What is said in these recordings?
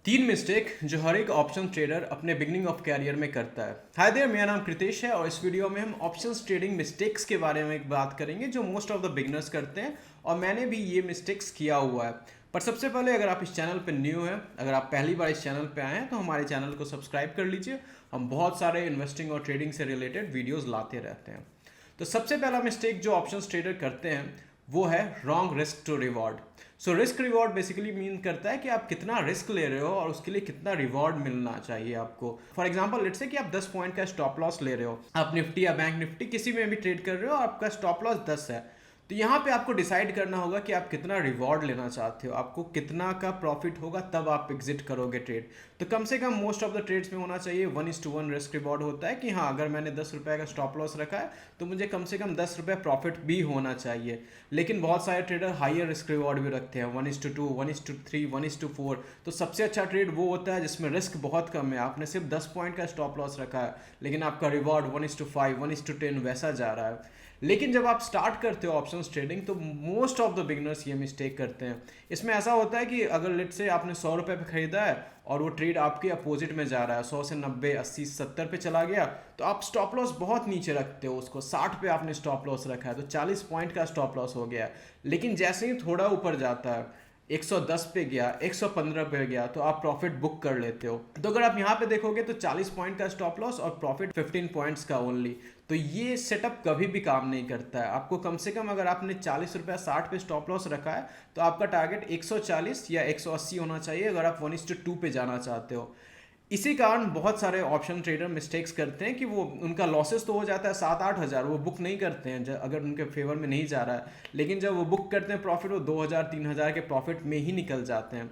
तीन मिस्टेक जो हर एक ऑप्शन ट्रेडर अपने बिगनिंग ऑफ कैरियर में करता है। हाय देयर, मेरा नाम कृतेश है और इस वीडियो में हम ऑप्शंस ट्रेडिंग मिस्टेक्स के बारे में बात करेंगे जो मोस्ट ऑफ द बिगनर्स करते हैं और मैंने भी ये मिस्टेक्स किया हुआ है। पर सबसे पहले अगर आप इस चैनल पर न्यू हैं, अगर आप पहली बार इस चैनल पे आए हैं तो हमारे चैनल को सब्सक्राइब कर लीजिए। हम बहुत सारे इन्वेस्टिंग और ट्रेडिंग से रिलेटेड वीडियोज़ लाते रहते हैं। तो सबसे पहला मिस्टेक जो ऑप्शंस ट्रेडर करते हैं वो है wrong risk to reward. So risk reward basically mean करता है कि आप कितना रिस्क ले रहे हो और उसके लिए कितना रिवॉर्ड मिलना चाहिए आपको। फॉर एग्जांपल लेट्स से कि आप 10 पॉइंट का स्टॉप लॉस ले रहे हो, आप निफ्टी या बैंक निफ्टी किसी में भी ट्रेड कर रहे हो, आपका स्टॉप लॉस 10 है। तो यहाँ पे आपको डिसाइड करना होगा कि आप कितना रिवॉर्ड लेना चाहते हो, आपको कितना का प्रॉफिट होगा, तब आप एग्जिट करोगे ट्रेड। तो कम से कम मोस्ट ऑफ द ट्रेड्स में होना चाहिए 1:1 रिस्क रिवॉर्ड होता है कि हाँ, अगर मैंने 10 रुपये का स्टॉप लॉस रखा है तो मुझे कम से कम 10 रुपये प्रॉफिट भी होना चाहिए। लेकिन बहुत सारे ट्रेडर हाइयर रिस्क रिवॉर्ड भी रखते हैं, 1:2, 1:3, 1:4। तो सबसे अच्छा ट्रेड वो होता है जिसमें रिस्क बहुत कम है, आपने सिर्फ 10 पॉइंट का स्टॉप लॉस रखा है लेकिन आपका रिवॉर्ड 1:5, 1:10 वैसा जा रहा है। लेकिन जब आप स्टार्ट करते हो ऑप्शंस ट्रेडिंग तो मोस्ट ऑफ द बिगनर्स ये मिस्टेक करते हैं। इसमें ऐसा होता है कि अगर लेट से आपने 100 रुपये पे खरीदा है और वो ट्रेड आपके अपोजिट में जा रहा है, 100 से 90, 80, 70 पे चला गया, तो आप स्टॉप लॉस बहुत नीचे रखते हो उसको, 60 पे आपने स्टॉप लॉस रखा है तो 40 पॉइंट का स्टॉप लॉस हो गया। लेकिन जैसे ही थोड़ा ऊपर जाता है, 110 पे गया, 115 पे गया, तो आप प्रॉफिट बुक कर लेते हो। तो अगर आप यहाँ पे देखोगे तो 40 पॉइंट का स्टॉप लॉस और प्रॉफिट 15 पॉइंट्स का ओनली। तो ये सेटअप कभी भी काम नहीं करता है। आपको कम से कम अगर आपने 40 रुपया 60 पे स्टॉप लॉस रखा है तो आपका टारगेट 140 या 180 होना चाहिए अगर आप 1:2 पे जाना चाहते हो। इसी कारण बहुत सारे ऑप्शन ट्रेडर मिस्टेक्स करते हैं कि वो उनका लॉसेस तो हो जाता है 7-8 हज़ार, वो बुक नहीं करते हैं अगर उनके फेवर में नहीं जा रहा है। लेकिन जब वो बुक करते हैं प्रॉफिट, वो 2,000-3,000 के प्रॉफिट में ही निकल जाते हैं।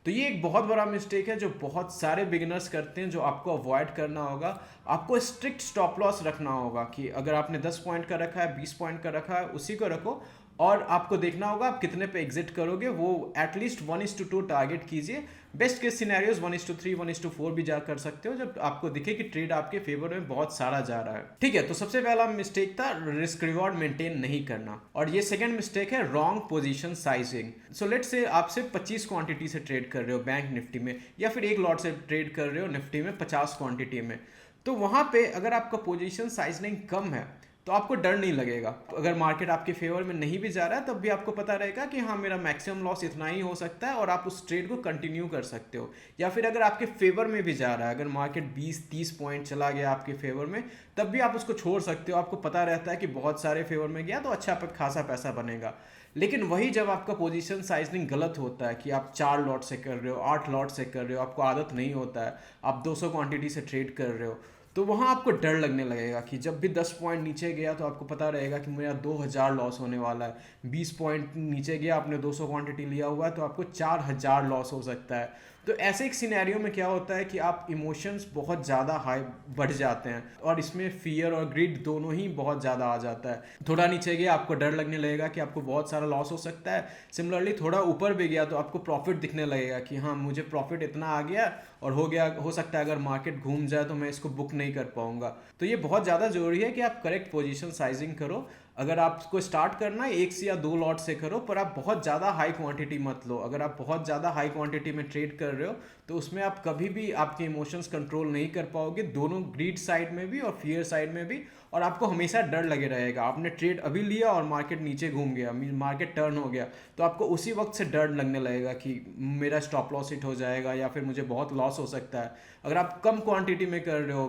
तो ये एक बहुत बड़ा मिस्टेक है जो बहुत सारे बिगिनर्स करते हैं, जो आपको अवॉइड करना होगा। आपको स्ट्रिक्ट स्टॉप लॉस रखना होगा कि अगर आपने 10 पॉइंट का रखा है, 20 पॉइंट का रखा है, उसी को रखो। और आपको देखना होगा आप कितने पे एग्जिट करोगे, वो एटलीस्ट 1:2 टारगेट कीजिए। बेस्ट केस सिनेरियोज 1:3, 1:4 भी जा कर सकते हो जब आपको दिखे कि ट्रेड आपके फेवर में बहुत सारा जा रहा है। ठीक है, तो सबसे पहला मिस्टेक था रिस्क रिवॉर्ड मेंटेन नहीं करना। और ये सेकंड मिस्टेक है wrong position sizing. So let's say आप सिर्फ 25 क्वांटिटी से ट्रेड कर रहे हो बैंक निफ्टी में, या फिर एक लॉट से ट्रेड कर रहे हो निफ्टी में 50 क्वांटिटी में। तो वहाँ पे अगर आपका पोजीशन साइजिंग कम है तो आपको डर नहीं लगेगा। अगर मार्केट आपके फेवर में नहीं भी जा रहा है तब भी आपको पता रहेगा कि हाँ, मेरा मैक्सिमम लॉस इतना ही हो सकता है और आप उस ट्रेड को कंटिन्यू कर सकते हो। या फिर अगर आपके फेवर में भी जा रहा है, अगर मार्केट 20-30 पॉइंट चला गया आपके फेवर में, तब भी आप उसको छोड़ सकते हो। आपको पता रहता है कि बहुत सारे फेवर में गया तो अच्छा खासा पैसा बनेगा। लेकिन वही जब आपका पोजीशन साइजनिंग गलत होता है कि आप 4 लॉट से कर रहे हो, 8 लॉट से कर रहे हो, आपको आदत नहीं होता है, आप 200 क्वांटिटी से ट्रेड कर रहे हो, तो वहाँ आपको डर लगने लगेगा कि जब भी 10 पॉइंट नीचे गया तो आपको पता रहेगा कि मेरा 2,000 लॉस होने वाला है। 20 पॉइंट नीचे गया, आपने 200 क्वांटिटी लिया हुआ है तो आपको 4,000 लॉस हो सकता है। तो ऐसे एक सिनेरियो में क्या होता है कि आप इमोशंस बहुत ज़्यादा हाई बढ़ जाते हैं और इसमें फियर और ग्रीड दोनों ही बहुत ज़्यादा आ जाता है। थोड़ा नीचे गया आपको डर लगने लगेगा कि आपको बहुत सारा लॉस हो सकता है। सिमिलरली थोड़ा ऊपर भी गया तो आपको प्रॉफिट दिखने लगेगा कि हाँ, मुझे प्रॉफिट इतना आ गया और हो सकता है अगर मार्केट घूम जाए तो मैं इसको बुक नहीं कर पाऊंगा। तो ये बहुत ज़्यादा ज़रूरी है कि आप करेक्ट पोजीशन साइजिंग करो। अगर आपको स्टार्ट करना है 1 से या 2 लॉट से करो, पर आप बहुत ज़्यादा हाई क्वांटिटी मत लो। अगर आप बहुत ज़्यादा हाई क्वांटिटी में ट्रेड कर रहे हो तो उसमें आप कभी भी आपके इमोशंस कंट्रोल नहीं कर पाओगे, दोनों ग्रीड साइड में भी और फियर साइड में भी। और आपको हमेशा डर लगे रहेगा। आपने ट्रेड अभी लिया और मार्केट नीचे घूम गया, मार्केट टर्न हो गया, तो आपको उसी वक्त से डर लगने लगेगा कि मेरा स्टॉप लॉस हिट हो जाएगा या फिर मुझे बहुत लॉस हो सकता है। अगर आप कम क्वांटिटी में कर रहे हो,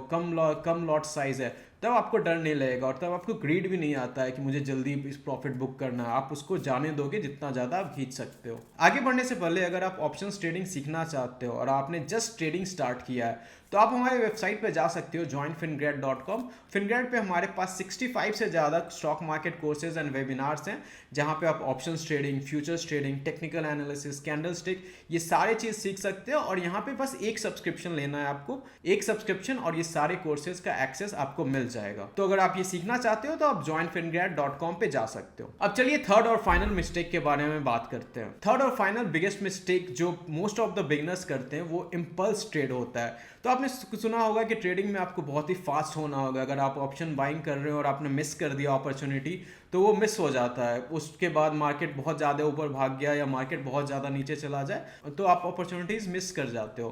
कम लॉट साइज है, तब आपको डर नहीं लगेगा और तब आपको ग्रीड भी नहीं आता है कि मुझे जल्दी इस प्रॉफिट बुक करना है। आप उसको जाने दोगे जितना ज़्यादा आप खींच सकते हो। आगे बढ़ने से पहले अगर आप ऑप्शंस ट्रेडिंग सीखना चाहते हो और आपने जस्ट ट्रेडिंग स्टार्ट किया है तो आप हमारे वेबसाइट पे जा सकते हो joinfingrad.com। फिनग्रेड पे हमारे पास 65 से ज़्यादा stock market courses and webinars हैं जहाँ पे आप options trading, futures trading, technical analysis, candlestick, ये सारे चीज़ सीख सकते हो। और यहाँ पे बस एक सब्सक्रिप्शन लेना है आपको, एक सब्सक्रिप्शन और ये सारे कोर्सेज का एक्सेस आपको मिल जाएगा। तो अगर आप ये सीखना चाहते हो तो आप joinfingrad.com पे जा सकते हो। अब चलिए थर्ड और फाइनल मिस्टेक के बारे में बात करते हैं। थर्ड और फाइनल बिगेस्ट मिस्टेक जो मोस्ट ऑफ द बिगिनर्स करते हैं वो इम्पल्स ट्रेड होता है। तो आपने आपने सुना होगा कि ट्रेडिंग में आपको बहुत ही फास्ट होना होगा। अगर आप ऑप्शन बाइंग कर रहे हो और आपने मिस कर दिया अपॉर्चुनिटी, तो वो मिस हो जाता है। उसके बाद मार्केट बहुत ज़्यादा ऊपर भाग गया या मार्केट बहुत ज़्यादा नीचे चला जाए तो आप अपॉर्चुनिटीज़ मिस कर जाते हो।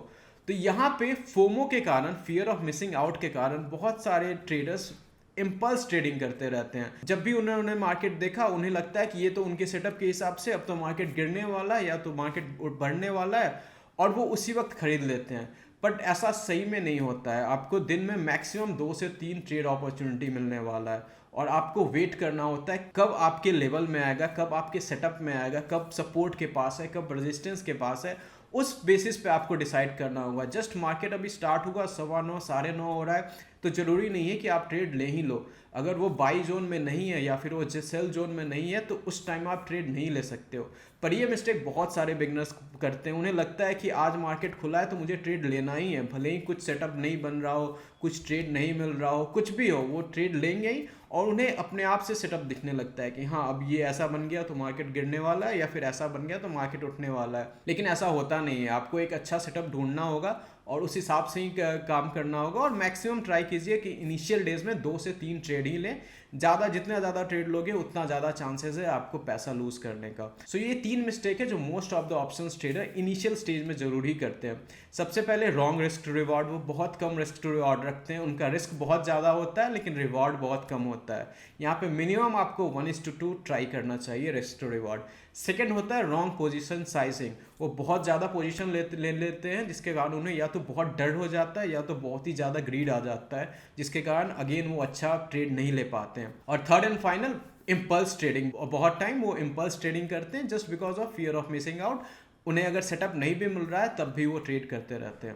तो यहाँ पे फोमो के कारण, फियर ऑफ मिसिंग आउट के कारण, बहुत सारे ट्रेडर्स इम्पल्स ट्रेडिंग करते रहते हैं। जब भी उन्होंने मार्केट देखा, उन्हें लगता है कि ये तो उनके सेटअप के हिसाब से अब तो मार्केट गिरने वाला है या तो मार्केट बढ़ने वाला है, और वो उसी वक्त खरीद लेते हैं। बट ऐसा सही में नहीं होता है। आपको दिन में मैक्सिमम 2 से 3 ट्रेड अपॉर्चुनिटी मिलने वाला है, और आपको वेट करना होता है कब आपके लेवल में आएगा, कब आपके सेटअप में आएगा, कब सपोर्ट के पास है, कब रेजिस्टेंस के पास है। उस बेसिस पे आपको डिसाइड करना होगा। जस्ट मार्केट अभी स्टार्ट हुआ, 9:15 9:30 हो रहा है, तो ज़रूरी नहीं है कि आप ट्रेड ले ही लो। अगर वो बाई जोन में नहीं है या फिर वो सेल जोन में नहीं है, तो उस टाइम आप ट्रेड नहीं ले सकते हो। पर ये मिस्टेक बहुत सारे बिगनर्स करते हैं। उन्हें लगता है कि आज मार्केट खुला है तो मुझे ट्रेड लेना ही है, भले ही कुछ सेटअप नहीं बन रहा हो, कुछ ट्रेड नहीं मिल रहा हो, कुछ भी हो, वो ट्रेड लेंगे ही। और उन्हें अपने आप से सेटअप दिखने लगता है कि हाँ, अब ये ऐसा बन गया तो मार्केट गिरने वाला है, या फिर ऐसा बन गया तो मार्केट उठने वाला है। लेकिन ऐसा होता नहीं है। आपको एक अच्छा सेटअप ढूंढना होगा और उस हिसाब से ही काम करना होगा। और मैक्सिमम ट्राई कीजिए कि इनिशियल डेज में 2 से 3 ट्रेड ही लें। जितना ज़्यादा ट्रेड लोगे उतना ज़्यादा चांसेस है आपको पैसा लूज करने का। सो ये 3 मिस्टेक है जो most of the options trader initial stage में जरूर ही करते हैं। सबसे पहले रॉन्ग रिस्क टू रिवॉर्ड। वो बहुत कम रिस्क टू रिवॉर्ड रखते हैं। उनका रिस्क बहुत ज़्यादा होता है लेकिन रिवॉर्ड बहुत कम होता है। यहाँ पे मिनिमम आपको 1:2 ट्राई करना चाहिए रिस्क टू रिवॉर्ड। सेकेंड होता है रॉन्ग पोजीशन साइजिंग। वो बहुत ज़्यादा पोजीशन ले लेते हैं, जिसके कारण उन्हें या तो बहुत डर हो जाता है या तो बहुत ही ज़्यादा ग्रीड आ जाता है, जिसके कारण अगेन वो अच्छा ट्रेड नहीं ले पाते हैं। और third and final, impulse trading. बहुत टाइम वो इम्पल्स ट्रेडिंग करते हैं just because of fear of missing out. उन्हें अगर सेटअप नहीं भी मिल रहा है तब भी वो ट्रेड करते रहते हैं।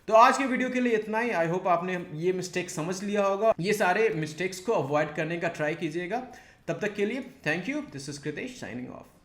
तो आज के वीडियो के लिए इतना ही। आई होप आपने ये मिस्टेक समझ लिया होगा। ये सारे मिस्टेक्स को अवॉइड करने का ट्राई कीजिएगा। तब तक के लिए thank you. This is Kritesh signing off.